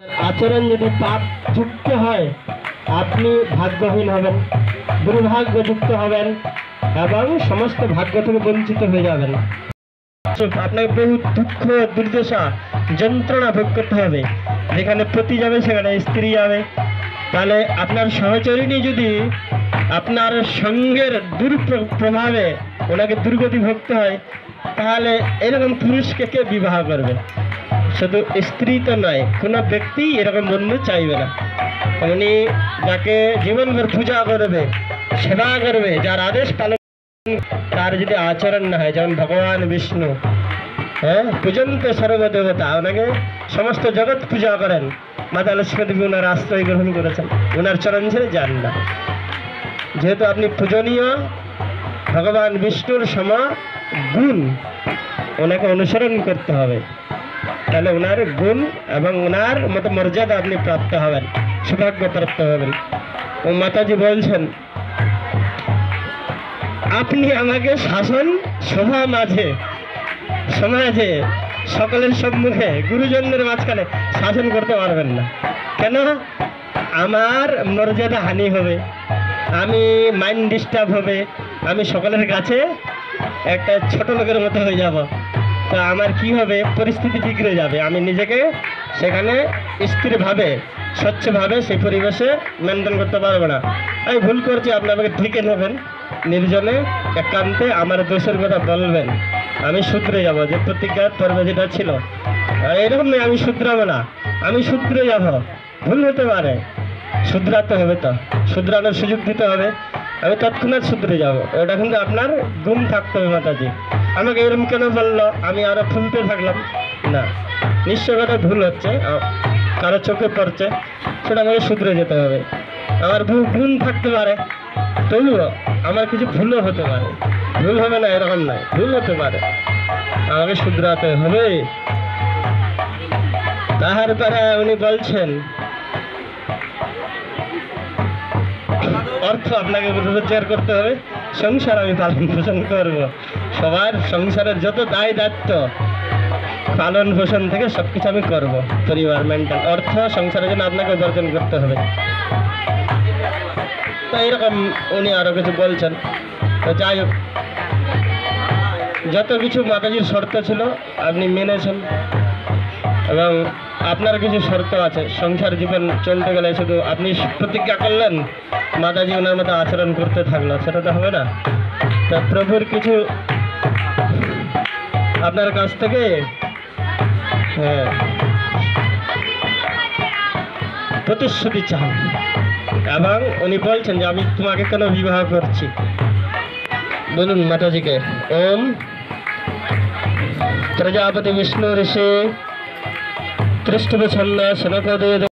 আচরণ যদি পাপ যুক্ত হয় আপনি ভাগ্যহীন হবেন, দুর্ভাগ্যযুক্ত হবেন এবং সমস্ত ভাগ্য থেকে বঞ্চিত হয়ে যাবেন। আপনাকে বহু দুঃখ দুর্দশা যন্ত্রণা ভোগ করতে হবে। যেখানে পতি যাবে সেখানে স্ত্রী যাবে। তাহলে আপনার সহচরিণী যদি আপনার সঙ্গের দুর্প্রভাবে ওনাকে দুর্গতি ভোগতে হয়, তাহলে এরকম পুরুষকে কে বিবাহ করবে? শুধু স্ত্রী তো নয়, কোনো ব্যক্তি এরকম বন্ধু চাইবে না। উনি যাকে জীবনভর পূজা করবে, সেবা করবে, যার আদেশ পালন, তার যদি আচরণ না হয়, যেমন ভগবান বিষ্ণু, পূজন্ত সর্বদেবতা, ওনাকে সমস্ত জগৎ পূজা করেন, মাতা লক্ষ্মী দেবী ওনার আশ্রয় গ্রহণ করেছেন, ওনার চরণ ছেড়ে যান না। যেহেতু আপনি পূজনীয়, ভগবান বিষ্ণুর সম গুণ ওনাকে অনুসরণ করতে হবে, তাহলে ওনার গুণ এবং ওনার মতো মর্যাদা আপনি প্রাপ্ত হবেন, সৌভাগ্য প্রাপ্ত হবেন। ও মাতাজি বলছেন, আপনি আমাকে শাসন সভা মাঝে, সমাজে, সকলের সম্মুখে, গুরুজনদের মাঝখানে শাসন করতে পারবেন না। কেন? আমার মর্যাদা হানি হবে, আমি মাইন্ড ডিস্টার্ব হবে, আমি সকলের কাছে একটা ছোট লোকের মতো হয়ে যাব। তো আমার কি হবে? পরিস্থিতি বিগড়ে যাবে। আমি নিজেকে সেখানে স্থিরভাবে, স্বচ্ছভাবে সেই পরিবেশে মেনটেন করতে পারবো না। আমি ভুল করছি, আপনি আমাকে ঢেকে নেবেন নির্জনে, একান্তে আমার দোষের কথা বলবেন, আমি শুধরে যাব। যে প্রতিজ্ঞার পর্বে যেটা ছিল, এরকম নয় আমি শুধরাবো না, আমি শুধরে যাব। ভুল হতে পারে, শুধরাতে হবে, তো শুধরানোর সুযোগ দিতে হবে, আমি তৎক্ষণাৎ শুধরে যাব। এটা কিন্তু আপনার গুণ থাকতে হবে। মাতাজি আমাকে এরকম কেন বললো, আমি আরো ফুলতে থাকলাম না, নিশ্চয় কথা ভুল হচ্ছে, কারো চোখে পড়ছে, সেটা আমাকে শুধরে যেতে হবে। আমার বহু গুণ থাকতে পারে, তবুও আমার কিছু ভুলও হতে পারে, ভুল হবে না এরকম নয়, ভুল হতে পারে, আমাকে শুধরাতে হবে। তারপরে উনি বলছেন, অর্থ আপনাকে রোজগার করতে হবে, সংসার আমি পালন পোষণ করব। সবার সংসারের যত দায় দায়িত্ব, পালন পোষণ থেকে সবকিছু আমি করব, পরিবার মেনটেন, অর্থ সংসারের জন্য আপনাকে উপার্জন করতে হবে। তো এরকম উনি আরো কিছু বলছেন। তো যাই হোক, যত কিছু মাতাজির শর্ত ছিল আপনি মেনেছেন, এবং আপনার কিছু শর্ত আছে। সংসার জীবন চলতে গেলে শুধু আপনি প্রতিজ্ঞা করলেন, মাতাজি ওনার মতো আচরণ করতে থাকলো, সেটা তো হবে না। তা প্রভুর কিছু আপনার কাছ থেকে প্রতিশ্রুতি চান, এবং উনি বলছেন যে আমি তোমাকে কেন বিবাহ করছি। বলুন মাতাজিকে। ওম প্রজাপতি বিষ্ণু ঋষি তৃষ্টিব ছন্দ সনকদে